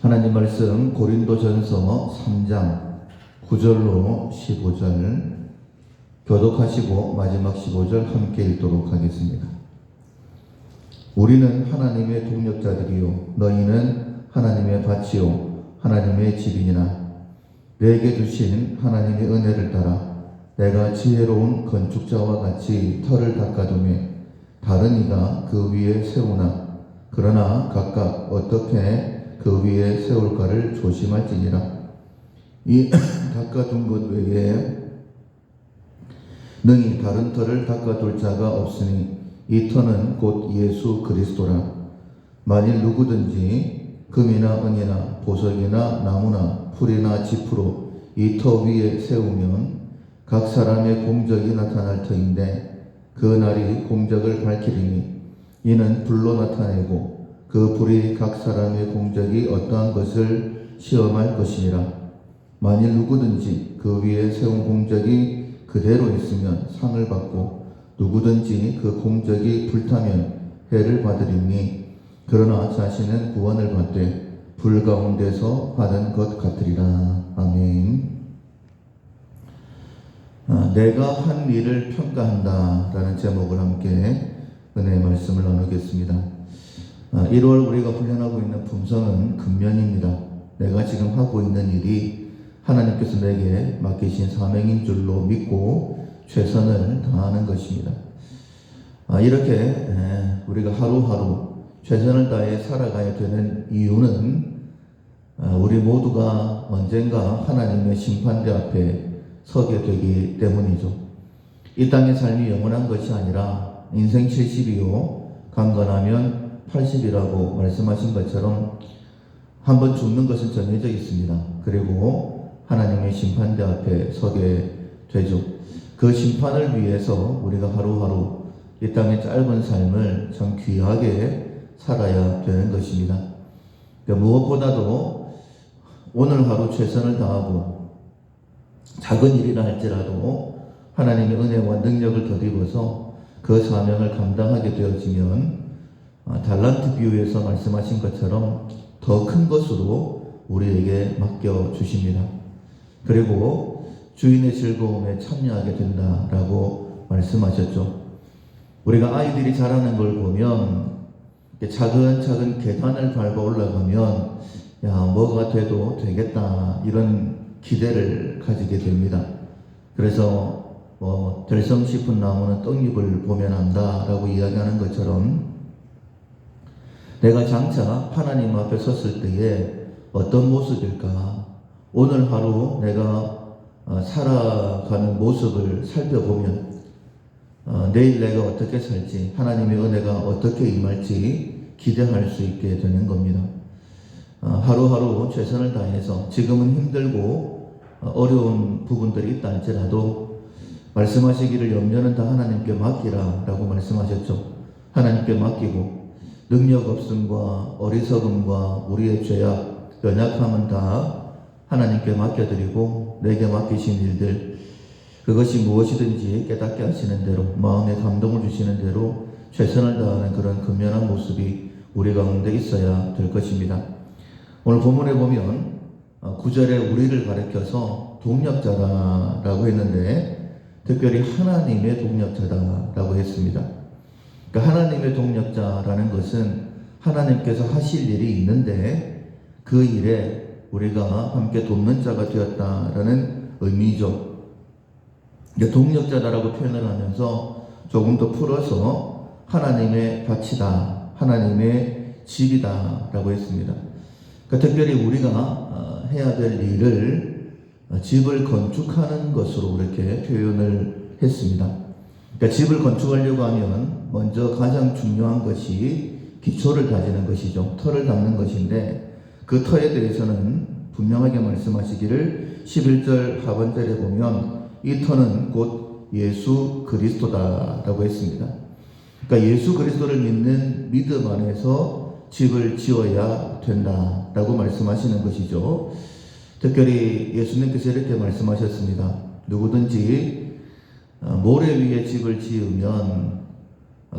하나님 말씀 고린도전서 3장 9절로 15절 교독하시고 마지막 15절 함께 읽도록 하겠습니다. 우리는 하나님의 동력자들이요 너희는 하나님의 밭이요 하나님의 집이니라. 내게 주신 하나님의 은혜를 따라 내가 지혜로운 건축자와 같이 터를 닦아두매 다른 이가 그 위에 세우나 그러나 각각 어떻게 그 위에 세울까를 조심할지니라. 이 닦아둔 것 외에 능히 다른 터를 닦아둘 자가 없으니 이 터는 곧 예수 그리스도라. 만일 누구든지 금이나 은이나 보석이나 나무나 풀이나 짚으로 이 터 위에 세우면 각 사람의 공적이 나타날 터인데 그 날이 공적을 밝히리니 이는 불로 나타내고 그 불이 각 사람의 공적이 어떠한 것을 시험할 것이니라. 만일 누구든지 그 위에 세운 공적이 그대로 있으면 상을 받고 누구든지 그 공적이 불타면 해를 받으리니 그러나 자신은 구원을 받되 불 가운데서 받은 것 같으리라. 아멘. 내가 한 일을 평가한다 라는 제목을 함께 은혜의 말씀을 나누겠습니다. 1월 우리가 훈련하고 있는 품성은 근면입니다. 내가 지금 하고 있는 일이 하나님께서 내게 맡기신 사명인 줄로 믿고 최선을 다하는 것입니다. 이렇게 우리가 하루하루 최선을 다해 살아가야 되는 이유는 우리 모두가 언젠가 하나님의 심판대 앞에 서게 되기 때문이죠. 이 땅의 삶이 영원한 것이 아니라 인생 70이요 강건하면 80이라고 말씀하신 것처럼 한번 죽는 것은 정해져 있습니다. 그리고 하나님의 심판대 앞에 서게 되죠. 그 심판을 위해서 우리가 하루하루 이 땅의 짧은 삶을 참 귀하게 살아야 되는 것입니다. 무엇보다도 오늘 하루 최선을 다하고 작은 일이라 할지라도 하나님의 은혜와 능력을 덧입어서 그 사명을 감당하게 되어지면 달란트 비유에서 말씀하신 것처럼 더 큰 것으로 우리에게 맡겨주십니다. 그리고 주인의 즐거움에 참여하게 된다라고 말씀하셨죠. 우리가 아이들이 자라는 걸 보면 차근차근 계단을 밟아 올라가면 뭐가 돼도 되겠다 이런 기대를 가지게 됩니다. 그래서 들성 싶은 나무는 떡잎을 보면 안다라고 이야기하는 것처럼 내가 장차 하나님 앞에 섰을 때에 어떤 모습일까? 오늘 하루 내가 살아가는 모습을 살펴보면 내일 내가 어떻게 살지, 하나님의 은혜가 어떻게 임할지 기대할 수 있게 되는 겁니다. 하루하루 최선을 다해서 지금은 힘들고 어려운 부분들이 있다 할지라도 말씀하시기를 염려는 다 하나님께 맡기라 라고 말씀하셨죠. 하나님께 맡기고 능력 없음과 어리석음과 우리의 죄악, 연약함은 다 하나님께 맡겨드리고 내게 맡기신 일들 그것이 무엇이든지 깨닫게 하시는 대로 마음에 감동을 주시는 대로 최선을 다하는 그런 근면한 모습이 우리 가운데 있어야 될 것입니다. 오늘 본문에 보면 9절에 우리를 가리켜서 동력자라고 했는데 특별히 하나님의 동력자다라고 했습니다. 그러니까 하나님의 동력자라는 것은 하나님께서 하실 일이 있는데 그 일에 우리가 함께 돕는 자가 되었다라는 의미죠. 동력자다라고 표현을 하면서 조금 더 풀어서 하나님의 밭이다, 하나님의 집이다 라고 했습니다. 그러니까 특별히 우리가 해야 될 일을 집을 건축하는 것으로 이렇게 표현을 했습니다. 그러니까 집을 건축하려고 하면 먼저 가장 중요한 것이 기초를 다지는 것이죠. 터를 닦는 것인데 그 터에 대해서는 분명하게 말씀하시기를 11절 하반절에 보면 이 터는 곧 예수 그리스도다라고 했습니다. 그러니까 예수 그리스도를 믿는 믿음 안에서 집을 지어야 된다라고 말씀하시는 것이죠. 특별히 예수님께서 이렇게 말씀하셨습니다. 누구든지 모래 위에 집을 지으면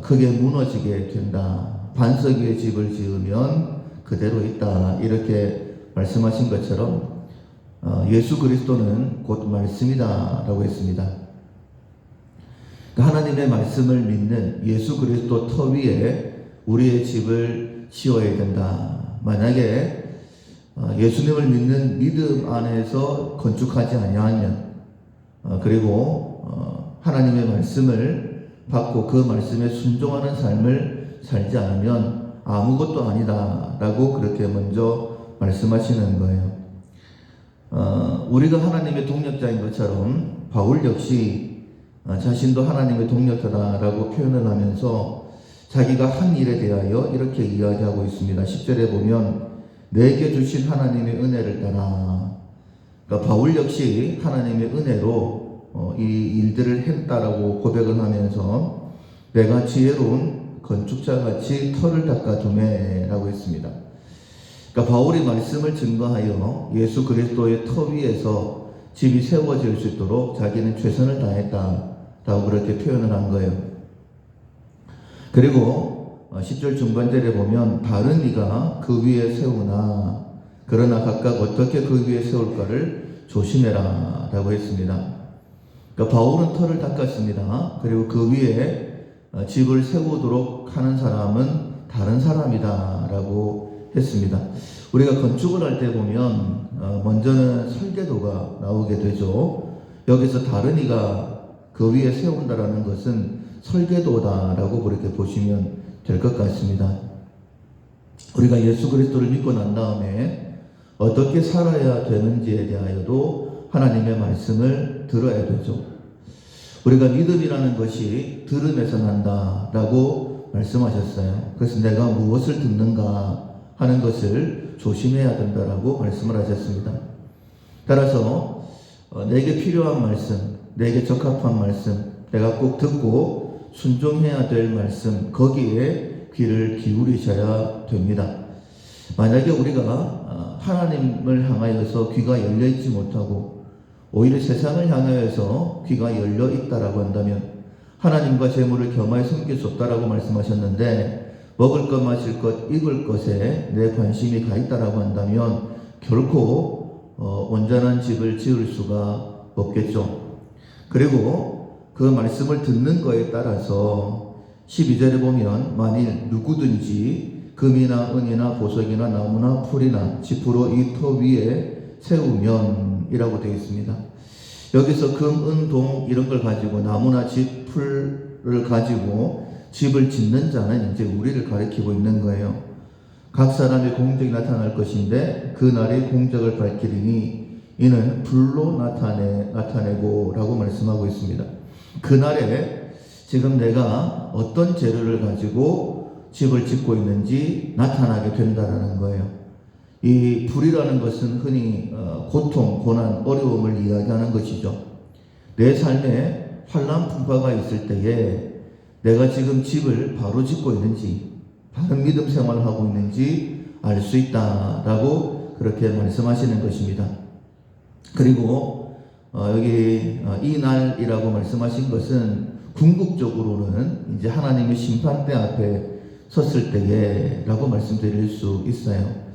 크게 무너지게 된다. 반석 위에 집을 지으면 그대로 있다. 이렇게 말씀하신 것처럼 예수 그리스도는 곧 말씀이다라고 했습니다. 하나님의 말씀을 믿는 예수 그리스도 터 위에 우리의 집을 지어야 된다. 만약에 예수님을 믿는 믿음 안에서 건축하지 아니하면 그리고 하나님의 말씀을 받고 그 말씀에 순종하는 삶을 살지 않으면 아무것도 아니다라고 그렇게 먼저 말씀하시는 거예요. 우리가 하나님의 동력자인 것처럼 바울 역시 자신도 하나님의 동력자다라고 표현을 하면서 자기가 한 일에 대하여 이렇게 이야기하고 있습니다. 10절에 보면 내게 주신 하나님의 은혜를 따라. 그러니까 바울 역시 하나님의 은혜로 이 일들을 했다라고 고백을 하면서 내가 지혜로운 건축자같이 터를 닦아두매라고 했습니다. 그러니까 바울이 말씀을 증거하여 예수 그리스도의 터 위에서 집이 세워질 수 있도록 자기는 최선을 다했다라고 그렇게 표현을 한 거예요. 그리고 10절 중반절에 보면 다른 이가 그 위에 세우나 그러나 각각 어떻게 그 위에 세울까를 조심해라 라고 했습니다. 그러니까 바울은 터를 닦았습니다. 그리고 그 위에 집을 세우도록 하는 사람은 다른 사람이다 라고 했습니다. 우리가 건축을 할 때 보면 먼저는 설계도가 나오게 되죠. 여기서 다른 이가 그 위에 세운다라는 것은 설계도다라고 그렇게 보시면 될 것 같습니다. 우리가 예수 그리스도를 믿고 난 다음에 어떻게 살아야 되는지에 대하여도 하나님의 말씀을 들어야 되죠. 우리가 믿음이라는 것이 들음에서 난다라고 말씀하셨어요. 그래서 내가 무엇을 듣는가 하는 것을 조심해야 된다라고 말씀을 하셨습니다. 따라서 내게 필요한 말씀, 내게 적합한 말씀, 내가 꼭 듣고 순종해야 될 말씀, 거기에 귀를 기울이셔야 됩니다. 만약에 우리가 하나님을 향하여서 귀가 열려있지 못하고 오히려 세상을 향하여서 귀가 열려 있다라고 한다면 하나님과 재물을 겸하여 섬길 수 없다라고 말씀하셨는데 먹을 것, 마실 것, 입을 것에 내 관심이 가 있다라고 한다면 결코 온전한 집을 지을 수가 없겠죠. 그리고 그 말씀을 듣는 거에 따라서 12절에 보면 만일 누구든지 금이나 은이나 보석이나 나무나 풀이나 지푸로 이 터 위에 세우면 이라고 되어 있습니다. 여기서 금, 은, 동 이런 걸 가지고 나무나 집, 풀을 가지고 집을 짓는 자는 이제 우리를 가리키고 있는 거예요. 각 사람의 공적이 나타날 것인데 그 날의 공적을 밝히리니 이는 불로 나타내고 라고 말씀하고 있습니다. 그날에 지금 내가 어떤 재료를 가지고 집을 짓고 있는지 나타나게 된다라는 거예요. 이 불이라는 것은 흔히 고통, 고난, 어려움을 이야기하는 것이죠. 내 삶에 환난 풍파가 있을 때에 내가 지금 집을 바로 짓고 있는지 바른 믿음 생활을 하고 있는지 알 수 있다라고 그렇게 말씀하시는 것입니다. 그리고 여기 이 날이라고 말씀하신 것은 궁극적으로는 이제 하나님의 심판대 앞에 섰을 때에라고 말씀드릴 수 있어요.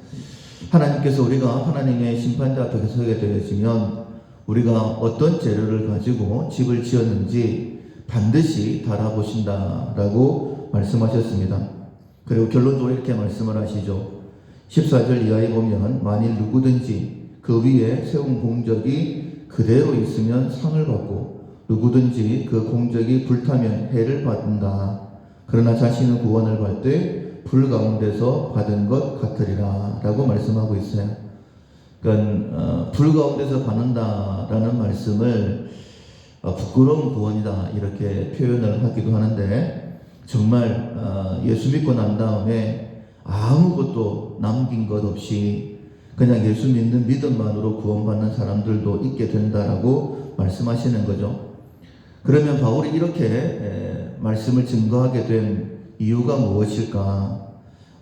하나님께서 우리가 하나님의 심판대 앞에 서게 되어지면 우리가 어떤 재료를 가지고 집을 지었는지 반드시 달아보신다라고 말씀하셨습니다. 그리고 결론적으로 이렇게 말씀을 하시죠. 14절 이하에 보면 만일 누구든지 그 위에 세운 공적이 그대로 있으면 상을 받고 누구든지 그 공적이 불타면 해를 받는다. 그러나 자신은 구원을 받되 불 가운데서 받은 것 같으리라 라고 말씀하고 있어요. 그러니까 불 가운데서 받는다라는 말씀을 부끄러운 구원이다 이렇게 표현을 하기도 하는데 정말 예수 믿고 난 다음에 아무것도 남긴 것 없이 그냥 예수 믿는 믿음만으로 구원받는 사람들도 있게 된다라고 말씀하시는 거죠. 그러면 바울이 이렇게 말씀을 증거하게 된 이유가 무엇일까?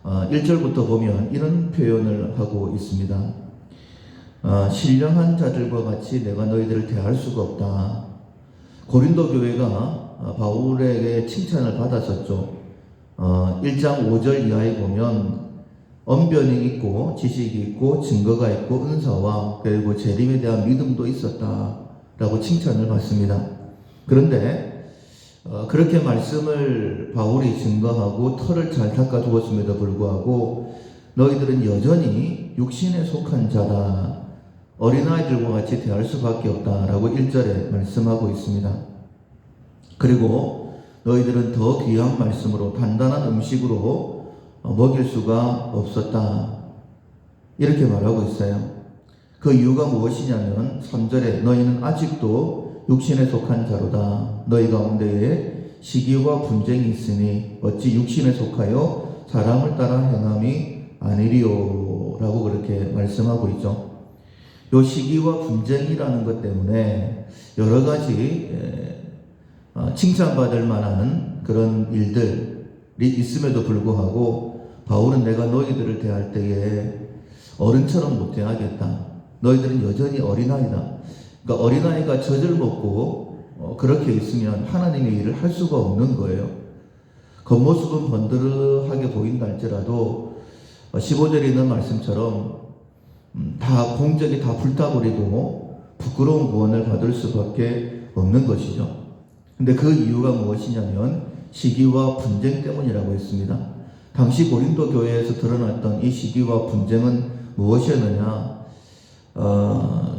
1절부터 보면 이런 표현을 하고 있습니다. 신령한 자들과 같이 내가 너희들을 대할 수가 없다. 고린도 교회가 바울에게 칭찬을 받았었죠. 1장 5절 이하에 보면 언변이 있고 지식이 있고 증거가 있고 은사와 그리고 재림에 대한 믿음도 있었다라고 칭찬을 받습니다. 그런데 그렇게 말씀을 바울이 증거하고 털을 잘 닦아두었음에도 불구하고 너희들은 여전히 육신에 속한 자라, 어린아이들과 같이 대할 수밖에 없다라고 1절에 말씀하고 있습니다. 그리고 너희들은 더 귀한 말씀으로 단단한 음식으로 먹일 수가 없었다, 이렇게 말하고 있어요. 그 이유가 무엇이냐면 3절에 너희는 아직도 육신에 속한 자로다. 너희 가운데에 시기와 분쟁이 있으니 어찌 육신에 속하여 사람을 따라 행함이 아니리요 라고 그렇게 말씀하고 있죠. 요 시기와 분쟁이라는 것 때문에 여러 가지 칭찬받을 만한 그런 일들이 있음에도 불구하고 바울은 내가 너희들을 대할 때에 어른처럼 못 대하겠다. 너희들은 여전히 어린아이다. 그러니까 어린아이가 젖을 먹고 그렇게 있으면 하나님의 일을 할 수가 없는 거예요. 겉모습은 번드르하게 보인다 할지라도 15절에 있는 말씀처럼 다 공적이 다 불타버리고 부끄러운 구원을 받을 수밖에 없는 것이죠. 근데 그 이유가 무엇이냐면 시기와 분쟁 때문이라고 했습니다. 당시 고린도 교회에서 드러났던 이 시기와 분쟁은 무엇이었느냐?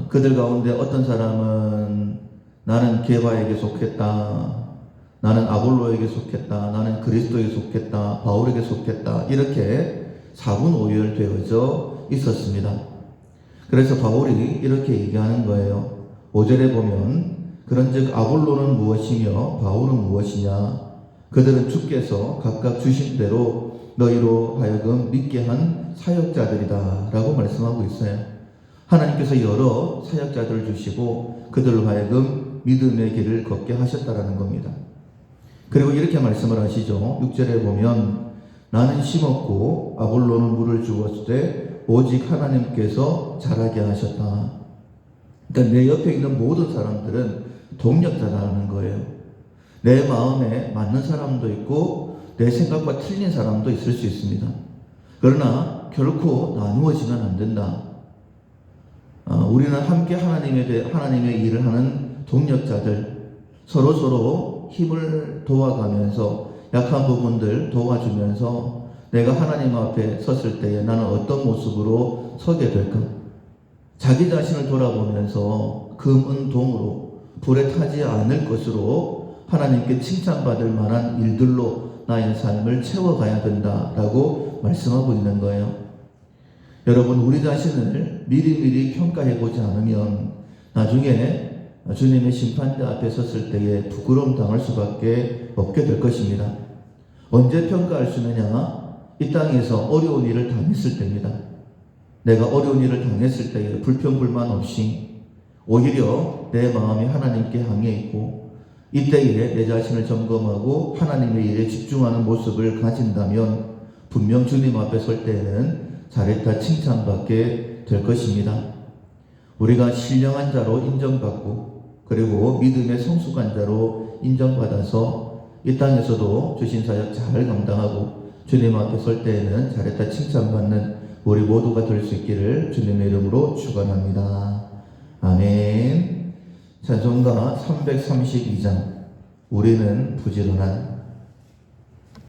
그들 가운데 어떤 사람은 나는 게바에게 속했다, 나는 아볼로에게 속했다, 나는 그리스도에 속했다, 바울에게 속했다, 이렇게 사분오열되어져 있었습니다. 그래서 바울이 이렇게 얘기하는 거예요. 5절에 보면 그런즉 아볼로는 무엇이며 바울은 무엇이냐? 그들은 주께서 각각 주신 대로 너희로 하여금 믿게 한 사역자들이다 라고 말씀하고 있어요. 하나님께서 여러 사역자들을 주시고 그들로 하여금 믿음의 길을 걷게 하셨다라는 겁니다. 그리고 이렇게 말씀을 하시죠. 6절에 보면 나는 심었고 아볼로는 물을 주었을 오직 하나님께서 자라게 하셨다. 그러니까 내 옆에 있는 모든 사람들은 동력자라는 거예요. 내 마음에 맞는 사람도 있고 내 생각과 틀린 사람도 있을 수 있습니다. 그러나 결코 나누어지면 안 된다. 우리는 함께 하나님의 일을 하는 동력자들, 서로 힘을 도와가면서 약한 부분들 도와주면서 내가 하나님 앞에 섰을 때에 나는 어떤 모습으로 서게 될까? 자기 자신을 돌아보면서 금, 은, 동으로 불에 타지 않을 것으로 하나님께 칭찬받을 만한 일들로 나의 삶을 채워가야 된다라고 말씀하고 있는 거예요. 여러분, 우리 자신을 미리미리 평가해보지 않으면 나중에 주님의 심판대 앞에 섰을 때에 부끄러움 당할 수밖에 없게 될 것입니다. 언제 평가할 수 있느냐? 이 땅에서 어려운 일을 당했을 때입니다. 내가 어려운 일을 당했을 때에 불평불만 없이 오히려 내 마음이 하나님께 향해 있고 이때에 내 자신을 점검하고 하나님의 일에 집중하는 모습을 가진다면 분명 주님 앞에 설 때에는 잘했다 칭찬받게 될 것입니다. 우리가 신령한 자로 인정받고 그리고 믿음의 성숙한 자로 인정받아서 이 땅에서도 주신 사역 잘 감당하고 주님 앞에 설 때에는 잘했다 칭찬받는 우리 모두가 될 수 있기를 주님의 이름으로 축원합니다. 아멘. 찬송가 332장 우리는 부지런한